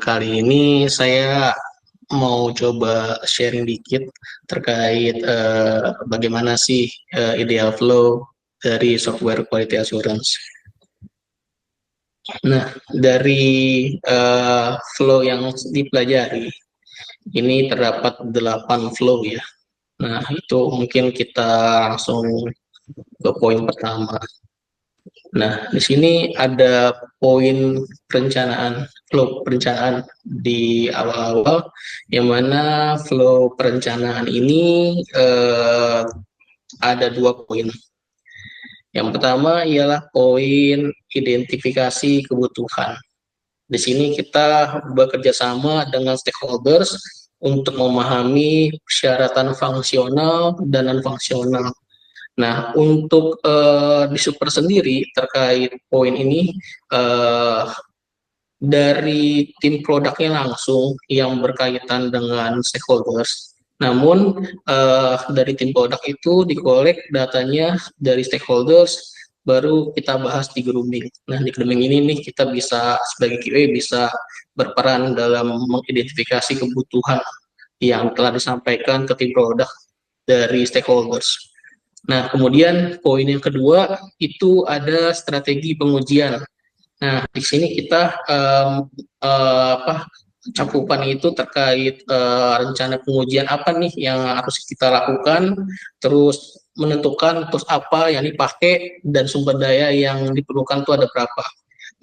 Kali ini saya mau coba sharing dikit terkait bagaimana sih ideal flow dari software quality assurance. Nah, dari flow yang dipelajari, ini terdapat 8 flow ya. Nah, itu mungkin kita langsung ke poin pertama. Nah, di sini ada poin perencanaan, flow perencanaan di awal-awal, yang mana flow perencanaan ini ada 2 poin. Yang pertama ialah poin identifikasi kebutuhan. Di sini kita bekerja sama dengan stakeholders untuk memahami persyaratan fungsional dan non-fungsional. Nah, untuk di Super sendiri terkait poin ini, eh, dari tim produknya langsung yang berkaitan dengan stakeholders. Namun dari tim produk itu dikolek datanya dari stakeholders, baru kita bahas di grooming. Nah, di grooming ini nih kita bisa sebagai QA bisa berperan dalam mengidentifikasi kebutuhan yang telah disampaikan ke tim produk dari stakeholders. Nah, kemudian poin yang kedua itu ada strategi pengujian. Nah, di sini kita cakupan itu terkait rencana pengujian apa nih yang harus kita lakukan, terus menentukan terus apa yang dipakai dan sumber daya yang diperlukan itu ada berapa.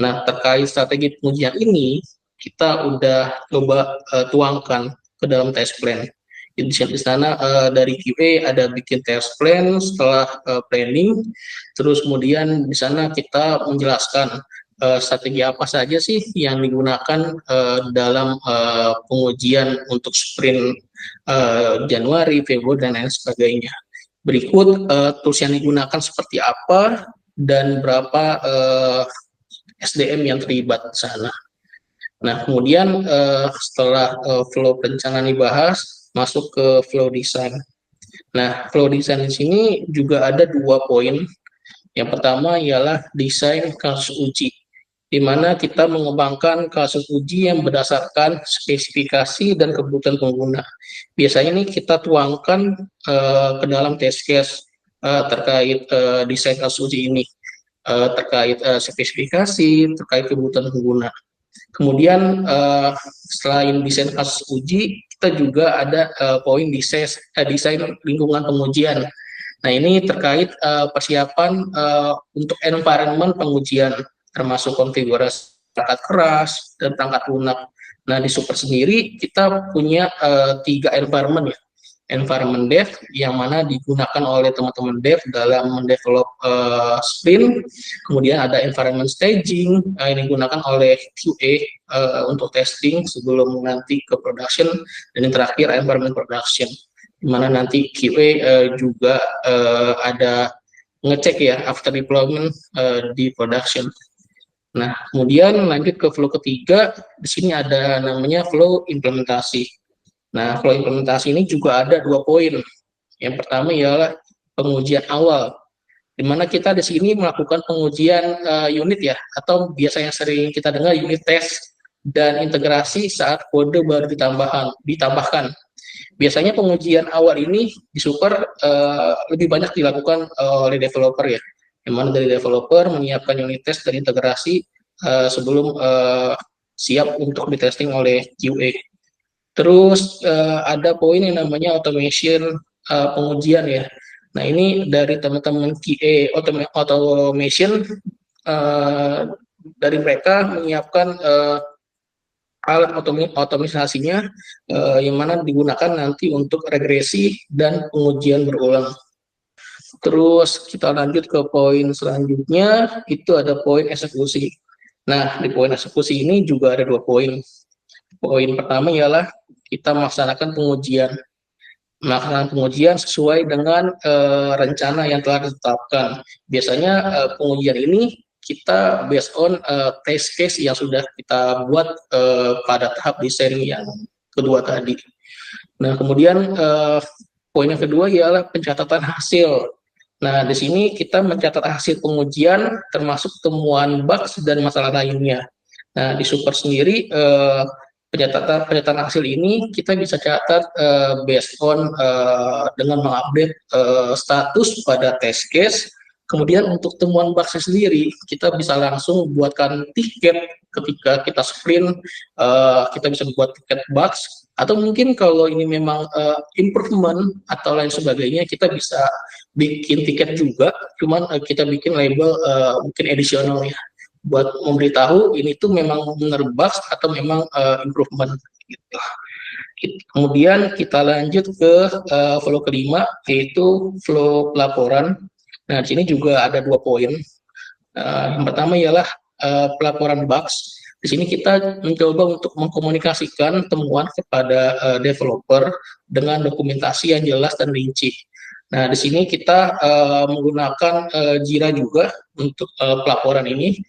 Nah, terkait strategi pengujian ini kita udah coba tuangkan ke dalam test plan. Di sana dari QA ada bikin test plan setelah planning, terus kemudian di sana kita menjelaskan strategi apa saja sih yang digunakan dalam pengujian untuk sprint Januari, Februari, dan lain sebagainya. Berikut tools yang digunakan seperti apa dan berapa SDM yang terlibat di sana. Nah, kemudian setelah flow perencanaan dibahas, masuk ke flow design. Nah, flow design di sini juga ada 2 poin. Yang pertama ialah desain kasus uji, di mana kita mengembangkan kasus uji yang berdasarkan spesifikasi dan kebutuhan pengguna. Biasanya ini kita tuangkan ke dalam test case terkait desain kasus uji ini, terkait spesifikasi, terkait kebutuhan pengguna. Kemudian selain desain kasus uji, kita juga ada poin desain lingkungan pengujian. Nah, ini terkait persiapan untuk environment pengujian, termasuk konfigurasi perangkat keras dan perangkat lunak. Nah, di Super sendiri kita punya 3 environment ya. Environment dev yang mana digunakan oleh teman-teman dev dalam mendevelop sprint. Kemudian ada environment staging yang digunakan oleh QA untuk testing sebelum nanti ke production. Dan yang terakhir environment production, di mana nanti QA juga ada ngecek ya after deployment di production. Nah, kemudian lanjut ke flow ketiga, di sini ada namanya flow implementasi. Nah, flow implementasi ini juga ada 2 poin. Yang pertama ialah pengujian awal, di mana kita di sini melakukan pengujian unit ya, atau biasanya sering kita dengar unit test dan integrasi saat kode baru ditambahkan. Biasanya pengujian awal ini di Super lebih banyak dilakukan oleh developer ya, yang mana dari developer menyiapkan unit test dan integrasi sebelum siap untuk ditesting oleh QA. Terus ada poin yang namanya automation pengujian ya. Nah, ini dari teman-teman QA automation, dari mereka menyiapkan alat otomatisasinya yang mana digunakan nanti untuk regresi dan pengujian berulang. Terus kita lanjut ke poin selanjutnya, itu ada poin eksekusi. Nah, di poin eksekusi ini juga ada 2 poin. Poin pertama ialah kita melaksanakan pengujian sesuai dengan rencana yang telah ditetapkan. Biasanya pengujian ini kita based on test case yang sudah kita buat pada tahap desain yang kedua tadi. Nah, kemudian poin yang kedua ialah pencatatan hasil. Nah, di sini kita mencatat hasil pengujian termasuk temuan bugs dan masalah lainnya. Nah, di Super sendiri penyataan hasil ini kita bisa catat based on dengan mengupdate status pada test case. Kemudian untuk temuan bug sendiri kita bisa langsung buatkan tiket ketika kita sprint, kita bisa buat tiket bugs, atau mungkin kalau ini memang improvement atau lain sebagainya kita bisa bikin tiket juga, cuman kita bikin label mungkin additional ya, buat memberitahu ini tuh memang benar bugs atau memang improvement gitu. Kemudian kita lanjut ke flow kelima, yaitu flow pelaporan. Nah, di sini juga ada 2 poin. Yang pertama ialah pelaporan bugs. Di sini kita mencoba untuk mengkomunikasikan temuan kepada developer dengan dokumentasi yang jelas dan rinci. Nah, di sini kita menggunakan Jira juga untuk pelaporan ini.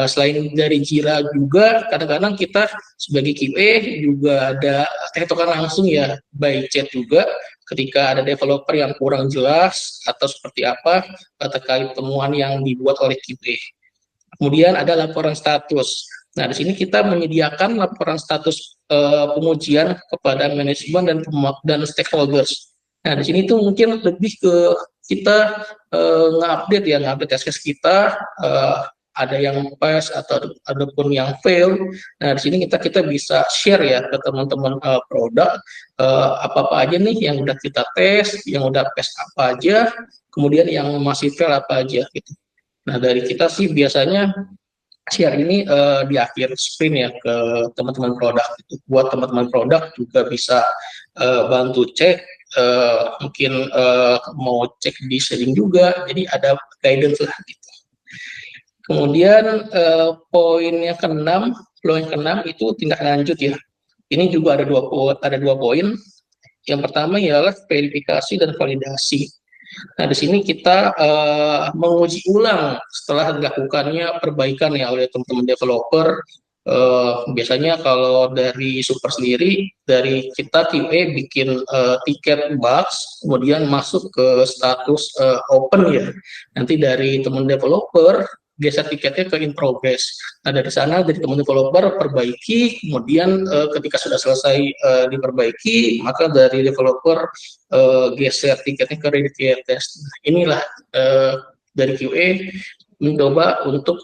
Selain dari Jira juga, kadang-kadang kita sebagai QA juga ada tektokan langsung ya, by chat juga, ketika ada developer yang kurang jelas atau seperti apa terkait temuan yang dibuat oleh QA. Kemudian ada laporan status. Nah, di sini kita menyediakan laporan status pengujian kepada manajemen dan stakeholders. Nah, di sini tuh mungkin lebih ke kita nge-update test case kita, ada yang pass atau ada pun yang fail. Nah, di sini kita bisa share ya ke teman-teman produk apa-apa aja nih yang udah kita tes, yang udah pass apa aja, kemudian yang masih fail apa aja gitu. Nah, dari kita sih biasanya share ini di akhir sprint ya ke teman-teman produk. Buat teman-teman produk juga bisa bantu cek, mungkin mau cek di sharing juga, jadi ada guidance lah gitu. Kemudian poin yang keenam, flow yang keenam itu tindak lanjut ya. Ini juga ada dua poin. Yang pertama ialah verifikasi dan validasi. Nah, di sini kita menguji ulang setelah dilakukannya perbaikan ya oleh teman-teman developer. Biasanya kalau dari Super sendiri, dari kita QA bikin tiket bugs, kemudian masuk ke status open ya. Nanti dari teman developer geser tiketnya ke in progress. Nah, dari sana dari teman developer perbaiki, kemudian ketika sudah selesai diperbaiki, maka dari developer geser tiketnya ke ready test. Inilah dari QA mencoba untuk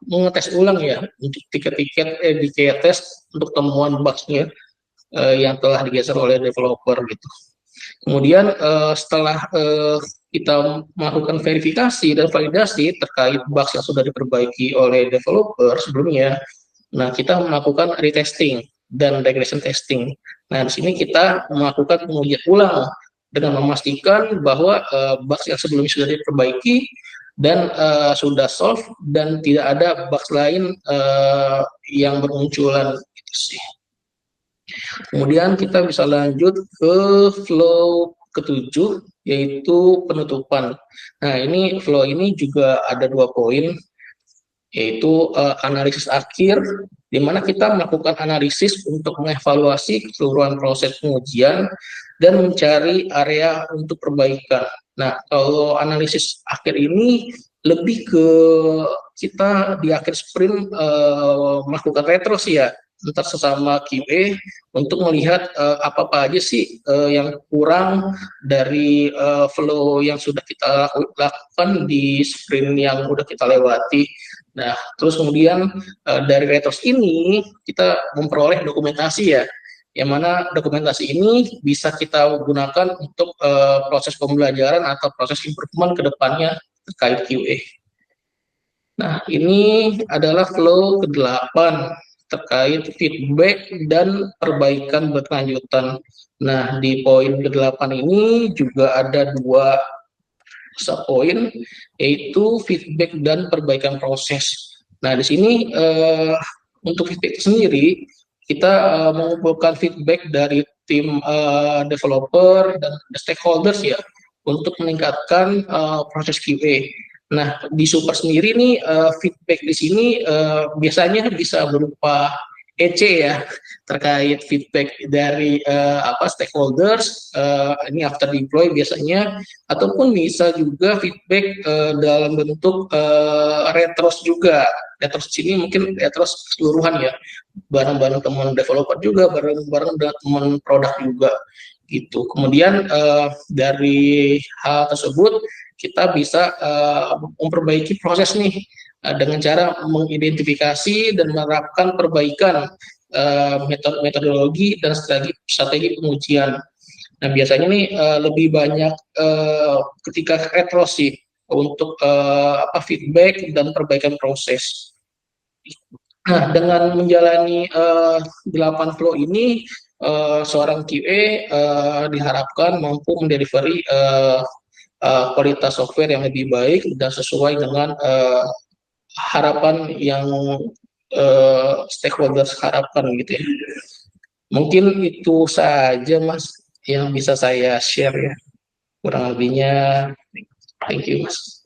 mengetes ulang ya untuk tiket-tiket di test untuk temuan bugs-nya yang telah digeser oleh developer gitu. Kemudian setelah kita melakukan verifikasi dan validasi terkait bugs yang sudah diperbaiki oleh developer sebelumnya, nah kita melakukan retesting dan regression testing. Nah, di sini kita melakukan pengujian ulang dengan memastikan bahwa bugs yang sebelumnya sudah diperbaiki dan sudah solve dan tidak ada bugs lain yang bermunculan gitu sih. Kemudian kita bisa lanjut ke flow ketujuh, yaitu penutupan. Nah, ini flow ini juga ada 2 poin, yaitu analisis akhir, di mana kita melakukan analisis untuk mengevaluasi keseluruhan proses pengujian dan mencari area untuk perbaikan. Nah, kalau analisis akhir ini lebih ke kita di akhir sprint melakukan retro sih ya, antar sesama QA untuk melihat apa-apa aja sih yang kurang dari flow yang sudah kita lakukan di sprint yang udah kita lewati. Nah, terus kemudian dari retros ini kita memperoleh dokumentasi ya, yang mana dokumentasi ini bisa kita gunakan untuk proses pembelajaran atau proses improvement ke depannya terkait QA. Nah, ini adalah flow ke-8 terkait feedback dan perbaikan berkelanjutan. Nah, di poin ke-8 ini juga ada 2 subpoin, yaitu feedback dan perbaikan proses. Nah, di sini untuk feedback sendiri, kita mengumpulkan feedback dari tim developer dan stakeholders ya, untuk meningkatkan proses QA. Nah, di Super sendiri nih feedback di sini biasanya bisa berupa EC ya, terkait feedback dari stakeholders ini after deploy biasanya, ataupun bisa juga feedback dalam bentuk retros juga. Retros ini mungkin retros keseluruhan ya, bareng-bareng teman developer juga, bareng-bareng dengan teman produk juga gitu. Kemudian dari hal tersebut kita bisa memperbaiki proses nih dengan cara mengidentifikasi dan menerapkan perbaikan metodologi dan strategi pengujian. Nah, biasanya nih lebih banyak ketika retro sih untuk feedback dan perbaikan proses. Nah, dengan menjalani 8 flow ini, seorang QA diharapkan mampu mendelivery kualitas software yang lebih baik dan sesuai dengan harapan yang stakeholders harapkan gitu ya. Mungkin itu saja Mas yang bisa saya share ya. Kurang lebihnya, thank you Mas.